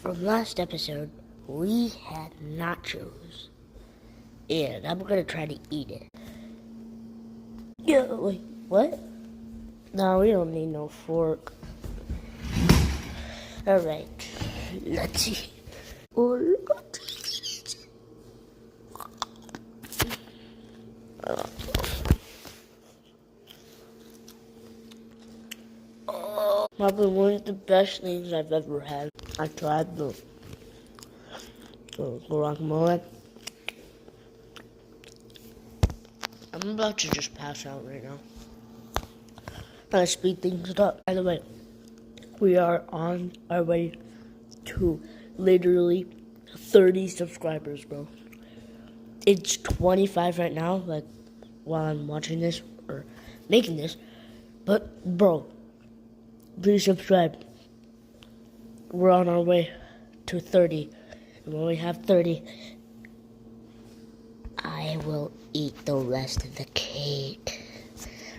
From last episode, we had nachos, and I'm gonna try to eat it. Yeah, wait, what? No, we don't need no fork. Alright, let's see. Oh, look at this. Probably one of the best things I've ever had. I tried the guacamole. I'm about to just pass out right now. Gotta speed things up. By the way, we are on our way to literally 30 subscribers, bro. It's 25 right now, like, while I'm watching this or making this. But, bro, please subscribe. We're on our way to 30. And when we have 30, I will eat the rest of the cake.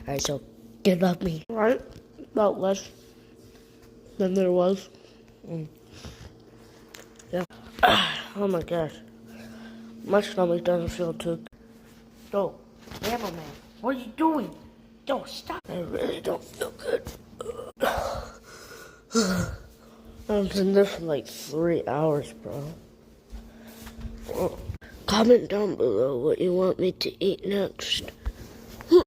Alright, so give up me. Right? About less than there was. Yeah. Oh my gosh. My stomach doesn't feel too good. Yo, cameraman, what are you doing? Yo, stop. I really don't feel good. I've been there for like 3 hours, bro. Comment down below what you want me to eat next.